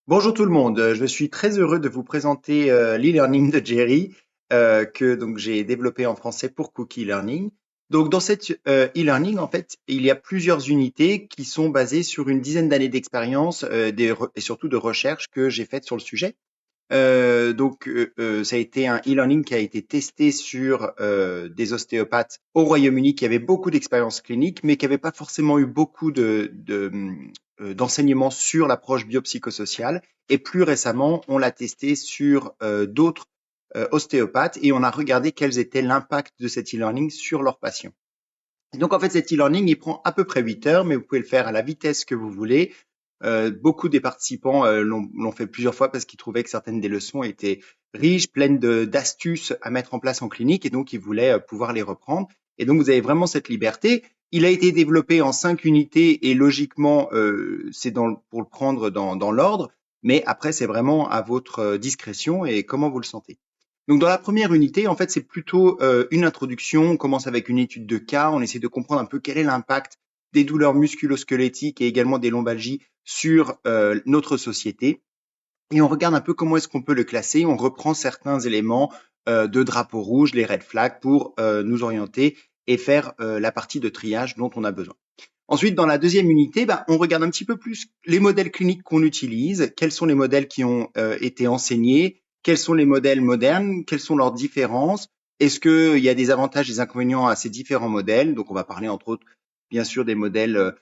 Bonjour tout le monde, je suis très heureux de vous présenter l'e-learning de Jerry que donc j'ai développé en français pour Cookie Learning. Donc dans cette e-learning en fait, il y a plusieurs unités qui sont basées sur une dizaine d'années d'expérience et surtout de recherche que j'ai faites sur le sujet. Ça a été un e-learning qui a été testé sur des ostéopathes au Royaume-Uni qui avaient beaucoup d'expérience clinique, mais qui n'avaient pas forcément eu beaucoup d'enseignements sur l'approche biopsychosociale. Et plus récemment, on l'a testé sur d'autres ostéopathes et on a regardé quels étaient l'impact de cet e-learning sur leurs patients. Et donc en fait, cet e-learning, il prend à peu près 8 heures, mais vous pouvez le faire à la vitesse que vous voulez. Beaucoup des participants l'ont fait plusieurs fois parce qu'ils trouvaient que certaines des leçons étaient riches, pleines d'astuces à mettre en place en clinique et donc ils voulaient pouvoir les reprendre. Et donc vous avez vraiment cette liberté. Il a été développé en 5 unités et logiquement c'est pour le prendre dans l'ordre, mais après c'est vraiment à votre discrétion et comment vous le sentez. Donc dans la première unité, en fait, c'est plutôt une introduction. On commence avec une étude de cas. On essaie de comprendre un peu quel est l'impact des douleurs musculo-squelettiques et également des lombalgies sur notre société. Et on regarde un peu comment est-ce qu'on peut le classer. On reprend certains éléments de drapeau rouge, les red flags, pour nous orienter et faire la partie de triage dont on a besoin. Ensuite, dans la deuxième unité, on regarde un petit peu plus les modèles cliniques qu'on utilise, quels sont les modèles qui ont été enseignés, quels sont les modèles modernes, quelles sont leurs différences, est-ce qu'il y a des avantages et des inconvénients à ces différents modèles. Donc, on va parler entre autres, bien sûr, des modèles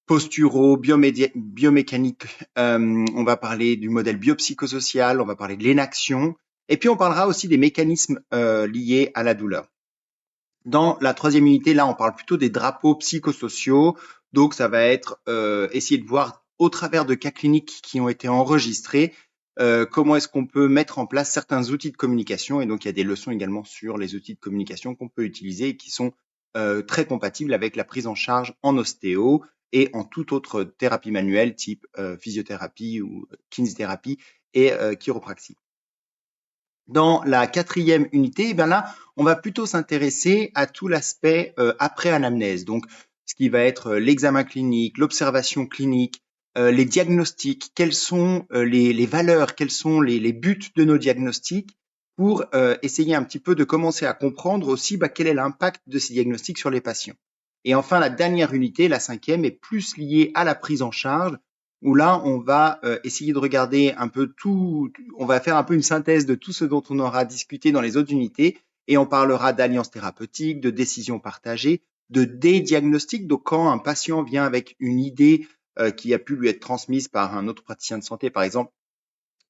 posturaux, biomécaniques, on va parler du modèle biopsychosocial, on va parler de l'énaction, et puis on parlera aussi des mécanismes liés à la douleur. Dans la troisième unité, là, on parle plutôt des drapeaux psychosociaux. Donc, ça va être essayer de voir au travers de cas cliniques qui ont été enregistrés, comment est-ce qu'on peut mettre en place certains outils de communication. Et donc, il y a des leçons également sur les outils de communication qu'on peut utiliser et qui sont très compatibles avec la prise en charge en ostéo et en toute autre thérapie manuelle type physiothérapie ou kinésithérapie et chiropraxie. Dans la quatrième unité, là, on va plutôt s'intéresser à tout l'aspect après anamnèse. Donc, ce qui va être l'examen clinique, l'observation clinique, les diagnostics, quelles sont les valeurs, quels sont les buts de nos diagnostics pour essayer un petit peu de commencer à comprendre aussi quel est l'impact de ces diagnostics sur les patients. Et enfin, la dernière unité, la cinquième, est plus liée à la prise en charge où là, on va essayer de regarder un peu tout, on va faire un peu une synthèse de tout ce dont on aura discuté dans les autres unités, et on parlera d'alliance thérapeutique, de décision partagée, de dédiagnostic. Donc, quand un patient vient avec une idée qui a pu lui être transmise par un autre praticien de santé, par exemple,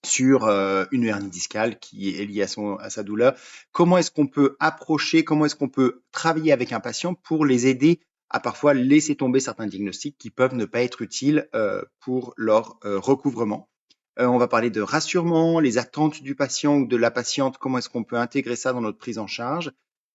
sur une hernie discale qui est liée à sa douleur, comment est-ce qu'on peut approcher, comment est-ce qu'on peut travailler avec un patient pour les aider à parfois laisser tomber certains diagnostics qui peuvent ne pas être utiles pour leur recouvrement. On va parler de rassurement, les attentes du patient ou de la patiente, comment est-ce qu'on peut intégrer ça dans notre prise en charge,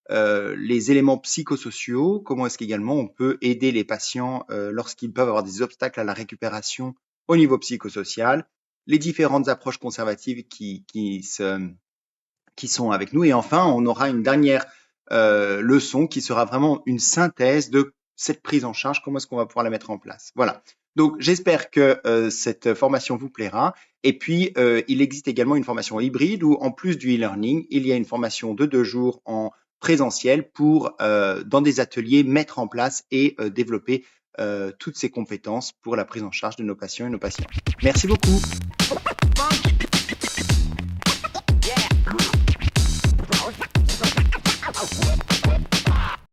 les éléments psychosociaux, comment est-ce qu'également on peut aider les patients lorsqu'ils peuvent avoir des obstacles à la récupération au niveau psychosocial, les différentes approches conservatives qui sont avec nous. Et enfin, on aura une dernière leçon qui sera vraiment une synthèse de cette prise en charge, comment est-ce qu'on va pouvoir la mettre en place. Voilà. Donc, j'espère que cette formation vous plaira. Et puis, il existe également une formation hybride où, en plus du e-learning, il y a une formation de 2 jours en présentiel pour, dans des ateliers, mettre en place et développer toutes ces compétences pour la prise en charge de nos patients et nos patientes. Merci beaucoup.